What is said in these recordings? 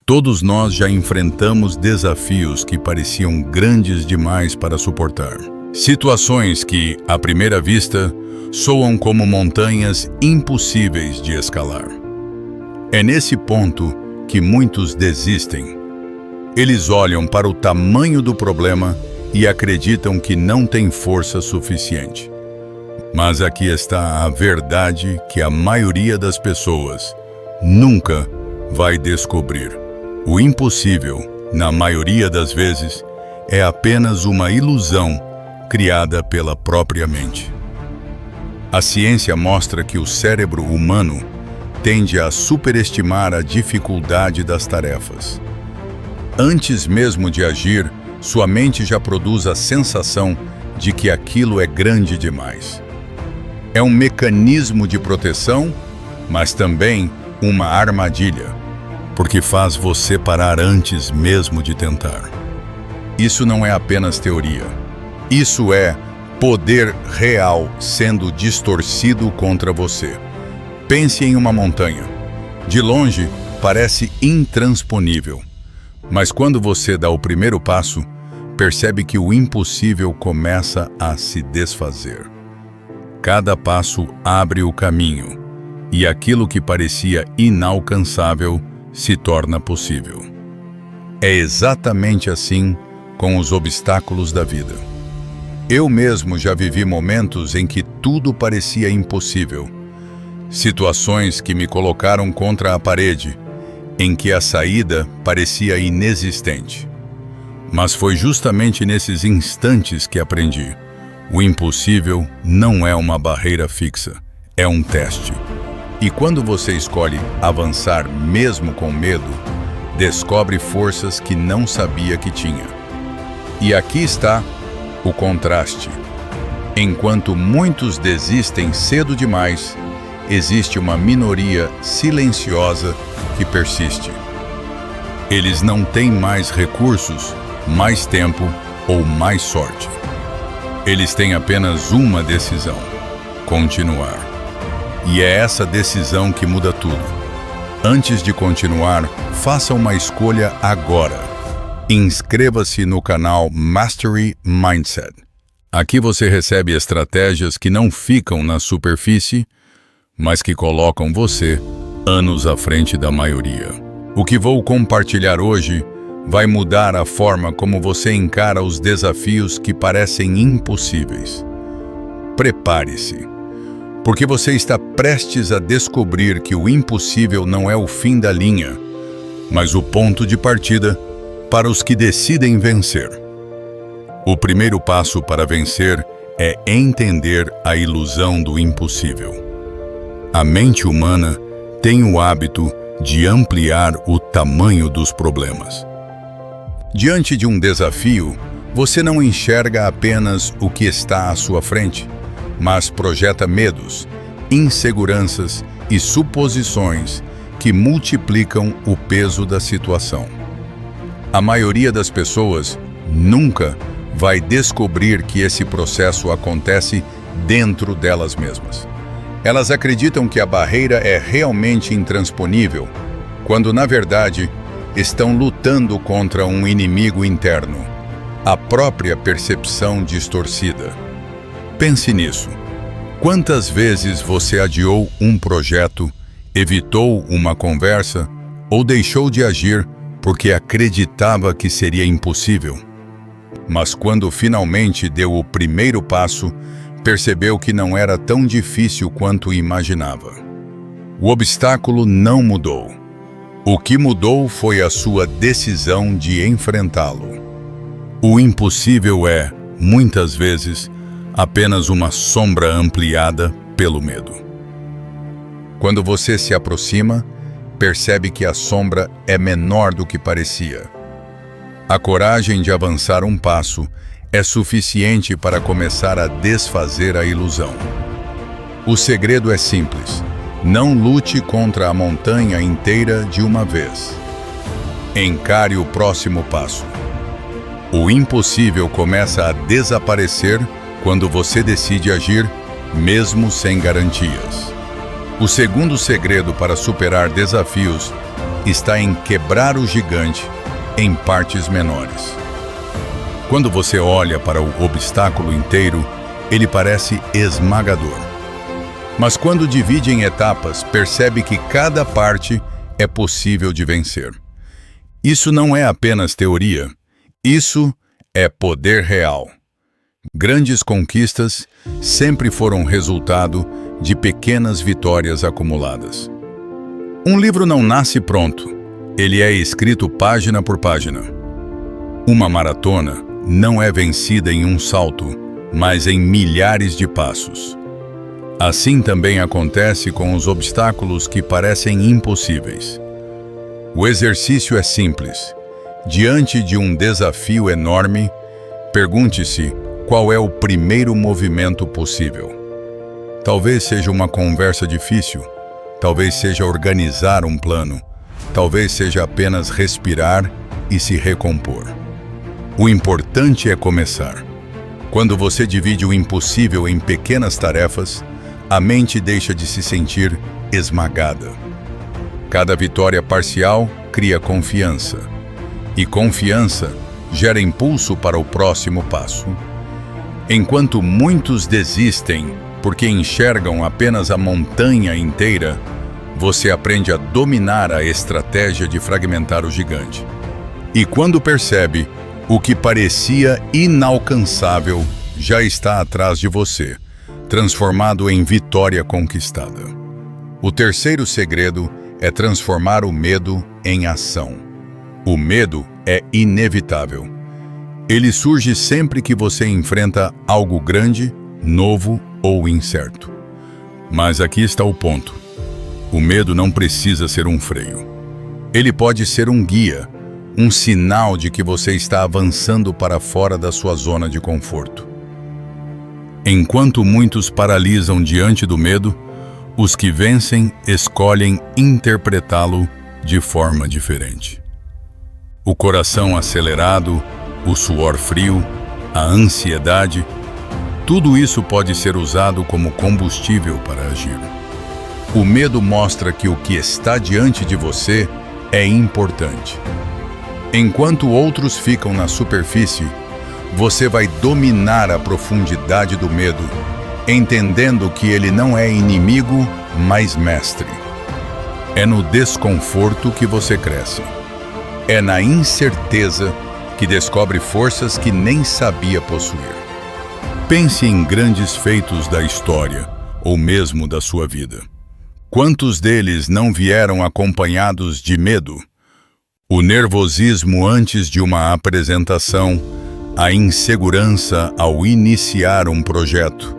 Todos nós já enfrentamos desafios que pareciam grandes demais para suportar. Situações que, à primeira vista, soam como montanhas impossíveis de escalar. É nesse ponto que muitos desistem. Eles olham para o tamanho do problema e acreditam que não têm força suficiente. Mas aqui está a verdade que a maioria das pessoas nunca vai descobrir. O impossível, na maioria das vezes, é apenas uma ilusão criada pela própria mente. A ciência mostra que o cérebro humano tende a superestimar a dificuldade das tarefas. Antes mesmo de agir, sua mente já produz a sensação de que aquilo é grande demais. É um mecanismo de proteção, mas também uma armadilha, porque faz você parar antes mesmo de tentar. Isso não é apenas teoria. Isso é poder real sendo distorcido contra você. Pense em uma montanha. De longe, parece intransponível. Mas quando você dá o primeiro passo, percebe que o impossível começa a se desfazer. Cada passo abre o caminho, e aquilo que parecia inalcançável se torna possível. É exatamente assim com os obstáculos da vida. Eu mesmo já vivi momentos em que tudo parecia impossível. Situações que me colocaram contra a parede, em que a saída parecia inexistente. Mas foi justamente nesses instantes que aprendi. O impossível não é uma barreira fixa, é um teste. E quando você escolhe avançar mesmo com medo, descobre forças que não sabia que tinha. E aqui está o contraste. Enquanto muitos desistem cedo demais, existe uma minoria silenciosa que persiste. Eles não têm mais recursos, mais tempo ou mais sorte. Eles têm apenas uma decisão: continuar. E é essa decisão que muda tudo. Antes de continuar, faça uma escolha agora. Inscreva-se no canal Mastery Mindset. Aqui você recebe estratégias que não ficam na superfície, mas que colocam você anos à frente da maioria. O que vou compartilhar hoje vai mudar a forma como você encara os desafios que parecem impossíveis. Prepare-se, porque você está prestes a descobrir que o impossível não é o fim da linha, mas o ponto de partida para os que decidem vencer. O primeiro passo para vencer é entender a ilusão do impossível. A mente humana tem o hábito de ampliar o tamanho dos problemas. Diante de um desafio, você não enxerga apenas o que está à sua frente, mas projeta medos, inseguranças e suposições que multiplicam o peso da situação. A maioria das pessoas nunca vai descobrir que esse processo acontece dentro delas mesmas. Elas acreditam que a barreira é realmente intransponível, quando, na verdade, estão lutando contra um inimigo interno, a própria percepção distorcida. Pense nisso. Quantas vezes você adiou um projeto, evitou uma conversa ou deixou de agir porque acreditava que seria impossível? Mas quando finalmente deu o primeiro passo, percebeu que não era tão difícil quanto imaginava. O obstáculo não mudou. O que mudou foi a sua decisão de enfrentá-lo. O impossível é, muitas vezes, apenas uma sombra ampliada pelo medo. Quando você se aproxima, percebe que a sombra é menor do que parecia. A coragem de avançar um passo é suficiente para começar a desfazer a ilusão. O segredo é simples: não lute contra a montanha inteira de uma vez. Encare o próximo passo. O impossível começa a desaparecer quando você decide agir, mesmo sem garantias. O segundo segredo para superar desafios está em quebrar o gigante em partes menores. Quando você olha para o obstáculo inteiro, ele parece esmagador. Mas quando divide em etapas, percebe que cada parte é possível de vencer. Isso não é apenas teoria, isso é poder real. Grandes conquistas sempre foram resultado de pequenas vitórias acumuladas. Um livro não nasce pronto, ele é escrito página por página. Uma maratona não é vencida em um salto, mas em milhares de passos. Assim também acontece com os obstáculos que parecem impossíveis. O exercício é simples. Diante de um desafio enorme, pergunte-se qual é o primeiro movimento possível. Talvez seja uma conversa difícil, talvez seja organizar um plano, talvez seja apenas respirar e se recompor. O importante é começar. Quando você divide o impossível em pequenas tarefas, a mente deixa de se sentir esmagada. Cada vitória parcial cria confiança, e confiança gera impulso para o próximo passo. Enquanto muitos desistem porque enxergam apenas a montanha inteira, você aprende a dominar a estratégia de fragmentar o gigante. E quando percebe, o que parecia inalcançável já está atrás de você, transformado em vitória conquistada. O terceiro segredo é transformar o medo em ação. O medo é inevitável. Ele surge sempre que você enfrenta algo grande, novo ou incerto. Mas aqui está o ponto. O medo não precisa ser um freio. Ele pode ser um guia, um sinal de que você está avançando para fora da sua zona de conforto. Enquanto muitos paralisam diante do medo, os que vencem escolhem interpretá-lo de forma diferente. O coração acelerado, o suor frio, a ansiedade, tudo isso pode ser usado como combustível para agir. O medo mostra que o que está diante de você é importante. Enquanto outros ficam na superfície, você vai dominar a profundidade do medo, entendendo que ele não é inimigo, mas mestre. É no desconforto que você cresce. É na incerteza que descobre forças que nem sabia possuir. Pense em grandes feitos da história, ou mesmo da sua vida. Quantos deles não vieram acompanhados de medo? O nervosismo antes de uma apresentação, a insegurança ao iniciar um projeto,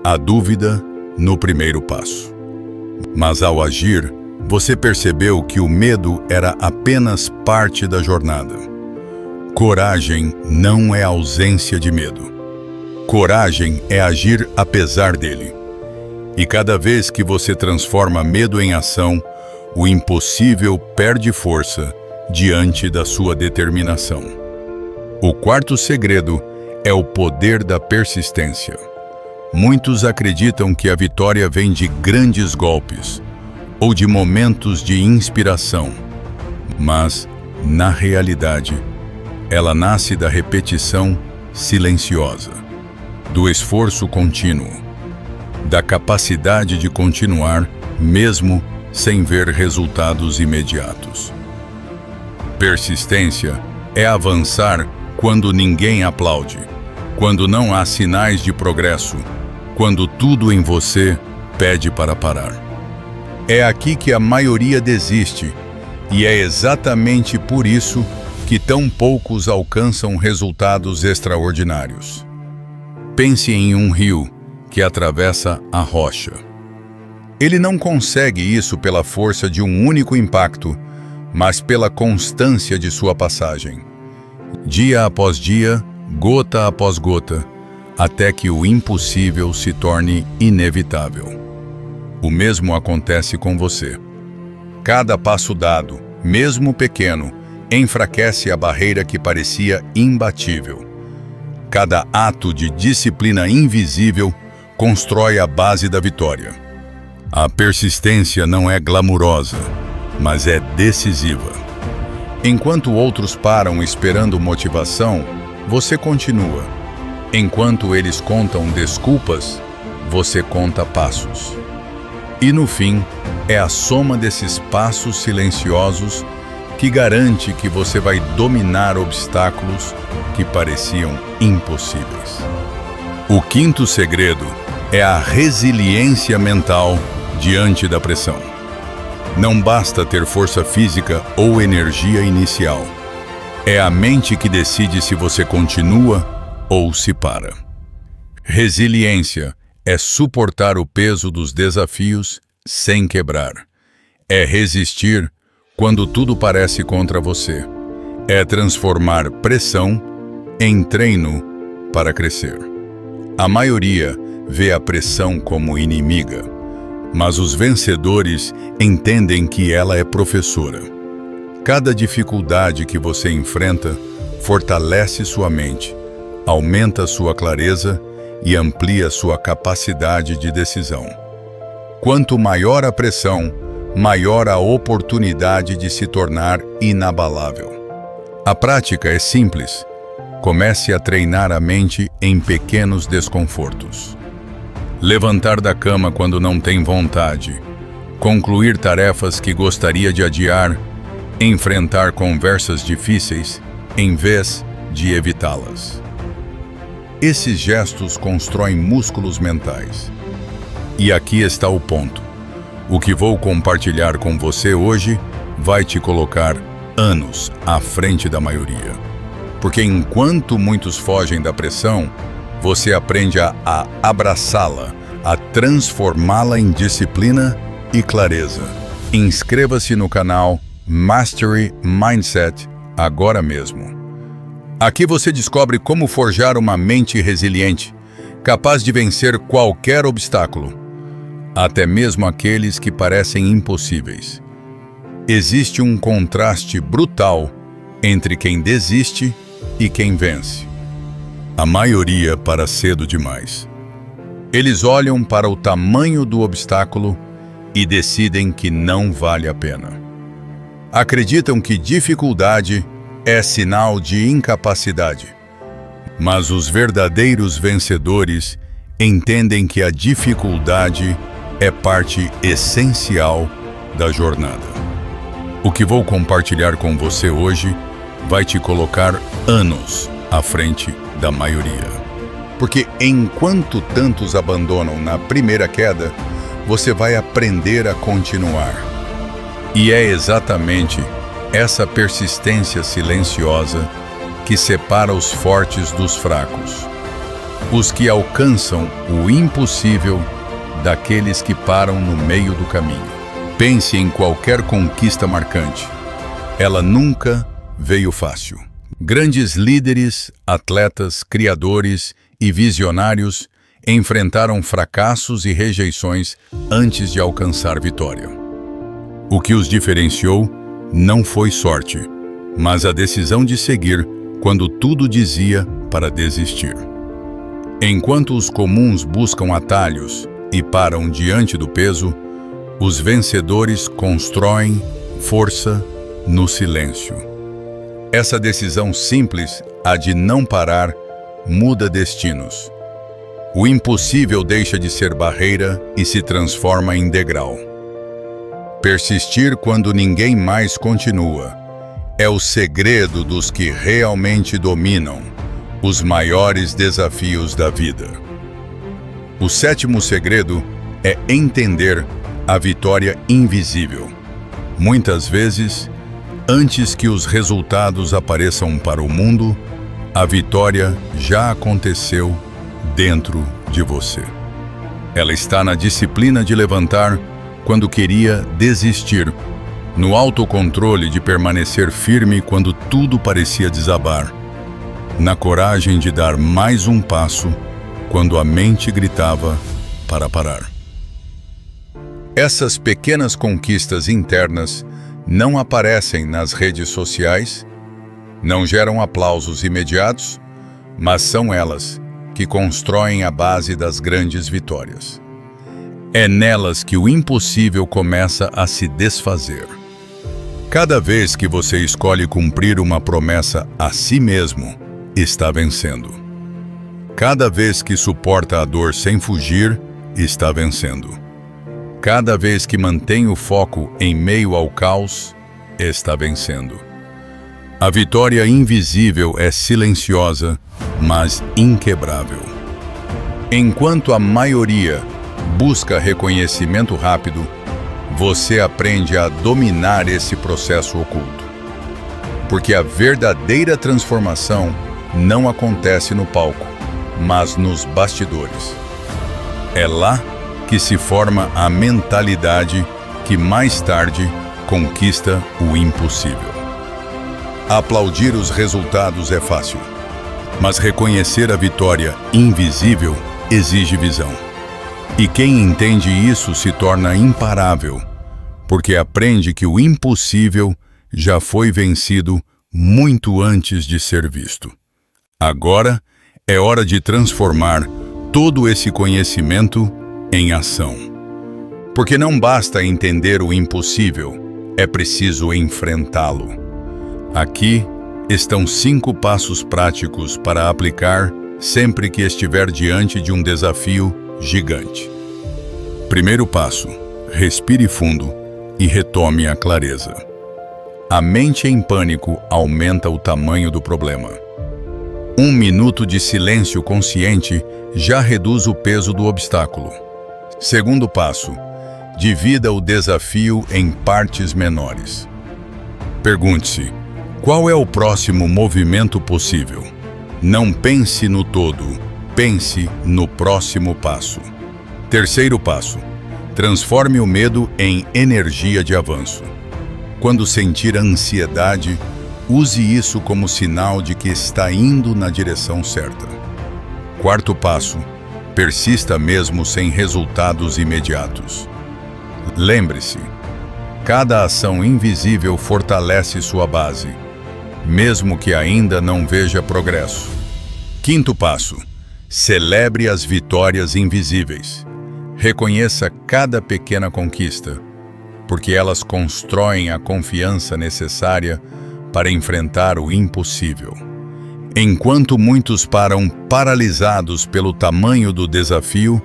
a dúvida no primeiro passo. Mas ao agir, você percebeu que o medo era apenas parte da jornada. Coragem não é ausência de medo. Coragem é agir apesar dele. E cada vez que você transforma medo em ação, o impossível perde força diante da sua determinação. O quarto segredo é o poder da persistência. Muitos acreditam que a vitória vem de grandes golpes ou de momentos de inspiração, mas, na realidade, ela nasce da repetição silenciosa, do esforço contínuo, da capacidade de continuar mesmo sem ver resultados imediatos. Persistência é avançar quando ninguém aplaude, quando não há sinais de progresso, quando tudo em você pede para parar. É aqui que a maioria desiste, e é exatamente por isso que tão poucos alcançam resultados extraordinários. Pense em um rio que atravessa a rocha. Ele não consegue isso pela força de um único impacto, mas pela constância de sua passagem. Dia após dia, gota após gota, até que o impossível se torne inevitável. O mesmo acontece com você. Cada passo dado, mesmo pequeno, enfraquece a barreira que parecia imbatível. Cada ato de disciplina invisível constrói a base da vitória. A persistência não é glamurosa, mas é decisiva. Enquanto outros param esperando motivação, você continua. Enquanto eles contam desculpas, você conta passos. E no fim, é a soma desses passos silenciosos que garante que você vai dominar obstáculos que pareciam impossíveis. O quinto segredo é a resiliência mental diante da pressão. Não basta ter força física ou energia inicial. É a mente que decide se você continua ou se para. Resiliência é suportar o peso dos desafios sem quebrar. É resistir quando tudo parece contra você. É transformar pressão em treino para crescer. A maioria vê a pressão como inimiga, mas os vencedores entendem que ela é professora. Cada dificuldade que você enfrenta fortalece sua mente, aumenta sua clareza e amplia sua capacidade de decisão. Quanto maior a pressão, maior a oportunidade de se tornar inabalável. A prática é simples. Comece a treinar a mente em pequenos desconfortos. Levantar da cama quando não tem vontade, concluir tarefas que gostaria de adiar, enfrentar conversas difíceis em vez de evitá-las. Esses gestos constroem músculos mentais. E aqui está o ponto. O que vou compartilhar com você hoje vai te colocar anos à frente da maioria. Porque enquanto muitos fogem da pressão, você aprende a abraçá-la, a transformá-la em disciplina e clareza. Inscreva-se no canal Mastery Mindset agora mesmo. Aqui você descobre como forjar uma mente resiliente, capaz de vencer qualquer obstáculo, até mesmo aqueles que parecem impossíveis. Existe um contraste brutal entre quem desiste e quem vence. A maioria para cedo demais. Eles olham para o tamanho do obstáculo e decidem que não vale a pena. Acreditam que dificuldade é sinal de incapacidade. Mas os verdadeiros vencedores entendem que a dificuldade é parte essencial da jornada. O que vou compartilhar com você hoje vai te colocar anos à frente da maioria. Porque enquanto tantos abandonam na primeira queda, você vai aprender a continuar. E é exatamente essa persistência silenciosa que separa os fortes dos fracos. Os que alcançam o impossível daqueles que param no meio do caminho. Pense em qualquer conquista marcante. Ela nunca veio fácil. Grandes líderes, atletas, criadores e visionários enfrentaram fracassos e rejeições antes de alcançar vitória. O que os diferenciou não foi sorte, mas a decisão de seguir quando tudo dizia para desistir. Enquanto os comuns buscam atalhos e param diante do peso, os vencedores constroem força no silêncio. Essa decisão simples, a de não parar, muda destinos. O impossível deixa de ser barreira e se transforma em degrau. Persistir quando ninguém mais continua é o segredo dos que realmente dominam os maiores desafios da vida. O sétimo segredo é entender a vitória invisível. Muitas vezes, antes que os resultados apareçam para o mundo, a vitória já aconteceu dentro de você. Ela está na disciplina de levantar quando queria desistir, no autocontrole de permanecer firme quando tudo parecia desabar, na coragem de dar mais um passo quando a mente gritava para parar. Essas pequenas conquistas internas não aparecem nas redes sociais, não geram aplausos imediatos, mas são elas que constroem a base das grandes vitórias. É nelas que o impossível começa a se desfazer. Cada vez que você escolhe cumprir uma promessa a si mesmo, está vencendo. Cada vez que suporta a dor sem fugir, está vencendo. Cada vez que mantém o foco em meio ao caos, está vencendo. A vitória invisível é silenciosa, mas inquebrável. Enquanto a maioria busca reconhecimento rápido, você aprende a dominar esse processo oculto. Porque a verdadeira transformação não acontece no palco, mas nos bastidores. É lá que se forma a mentalidade que mais tarde conquista o impossível. Aplaudir os resultados é fácil, mas reconhecer a vitória invisível exige visão. E quem entende isso se torna imparável, porque aprende que o impossível já foi vencido muito antes de ser visto. Agora é hora de transformar todo esse conhecimento em ação. Porque não basta entender o impossível, é preciso enfrentá-lo. Aqui estão 5 passos práticos para aplicar sempre que estiver diante de um desafio gigante. Primeiro passo: respire fundo e retome a clareza. A mente em pânico aumenta o tamanho do problema. 1 minuto de silêncio consciente já reduz o peso do obstáculo. Segundo passo: divida o desafio em partes menores. Pergunte-se: qual é o próximo movimento possível? Não pense no todo, pense no próximo passo. Terceiro passo: transforme o medo em energia de avanço. Quando sentir ansiedade, use isso como sinal de que está indo na direção certa. Quarto passo: persista mesmo sem resultados imediatos. Lembre-se, cada ação invisível fortalece sua base, mesmo que ainda não veja progresso. Quinto passo: celebre as vitórias invisíveis. Reconheça cada pequena conquista, porque elas constroem a confiança necessária para enfrentar o impossível. Enquanto muitos param paralisados pelo tamanho do desafio,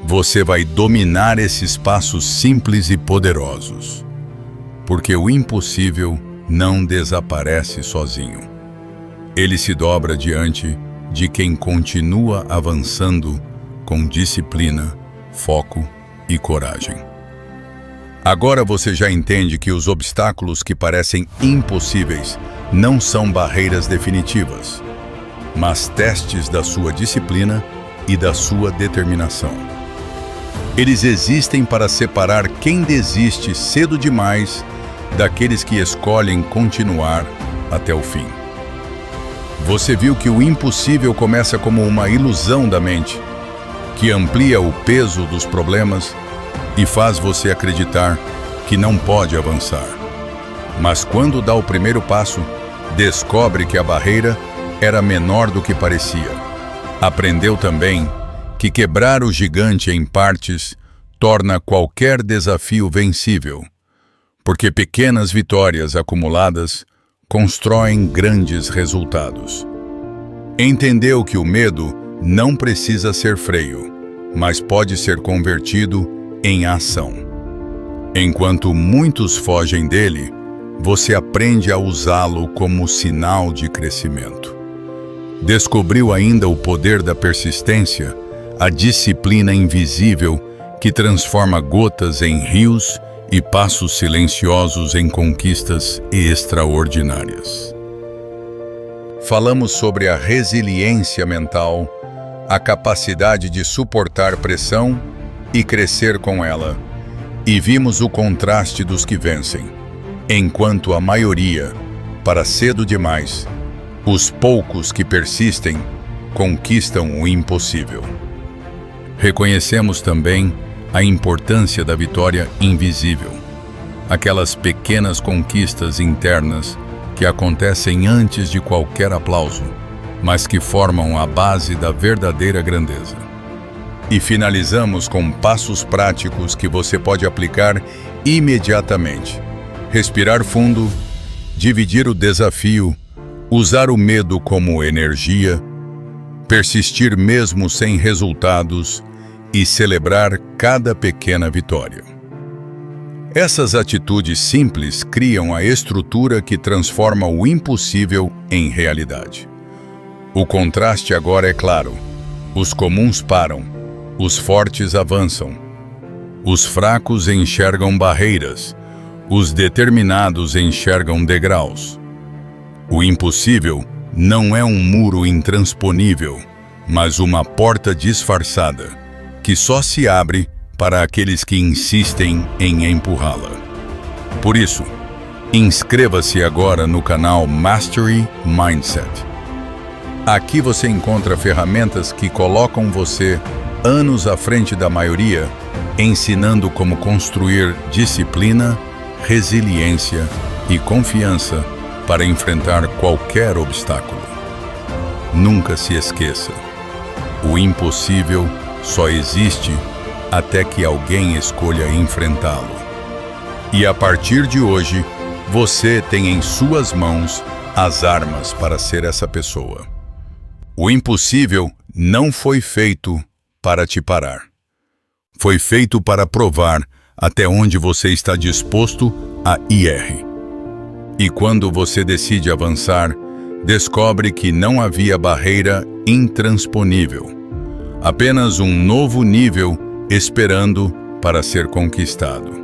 você vai dominar esses passos simples e poderosos. Porque o impossível não desaparece sozinho. Ele se dobra diante de quem continua avançando com disciplina, foco e coragem. Agora você já entende que os obstáculos que parecem impossíveis não são barreiras definitivas, mas testes da sua disciplina e da sua determinação. Eles existem para separar quem desiste cedo demais daqueles que escolhem continuar até o fim. Você viu que o impossível começa como uma ilusão da mente, que amplia o peso dos problemas e faz você acreditar que não pode avançar. Mas quando dá o primeiro passo, descobre que a barreira era menor do que parecia. Aprendeu também que quebrar o gigante em partes torna qualquer desafio vencível, porque pequenas vitórias acumuladas constroem grandes resultados. Entendeu que o medo não precisa ser freio, mas pode ser convertido em ação. Enquanto muitos fogem dele, você aprende a usá-lo como sinal de crescimento. Descobriu ainda o poder da persistência, a disciplina invisível que transforma gotas em rios e passos silenciosos em conquistas extraordinárias. Falamos sobre a resiliência mental, a capacidade de suportar pressão e crescer com ela, e vimos o contraste dos que vencem, enquanto a maioria, para cedo demais, os poucos que persistem, conquistam o impossível. Reconhecemos também a importância da vitória invisível, aquelas pequenas conquistas internas que acontecem antes de qualquer aplauso, mas que formam a base da verdadeira grandeza. E finalizamos com passos práticos que você pode aplicar imediatamente. Respirar fundo, dividir o desafio, usar o medo como energia, persistir mesmo sem resultados e celebrar cada pequena vitória. Essas atitudes simples criam a estrutura que transforma o impossível em realidade. O contraste agora é claro. Os comuns param, os fortes avançam. Os fracos enxergam barreiras, os determinados enxergam degraus. O impossível não é um muro intransponível, mas uma porta disfarçada, que só se abre para aqueles que insistem em empurrá-la. Por isso, inscreva-se agora no canal Mastery Mindset. Aqui você encontra ferramentas que colocam você anos à frente da maioria, ensinando como construir disciplina, resiliência e confiança para enfrentar qualquer obstáculo. Nunca se esqueça, o impossível só existe até que alguém escolha enfrentá-lo. E a partir de hoje, você tem em suas mãos as armas para ser essa pessoa. O impossível não foi feito para te parar. Foi feito para provar até onde você está disposto a ir. E quando você decide avançar, descobre que não havia barreira intransponível. Apenas um novo nível esperando para ser conquistado.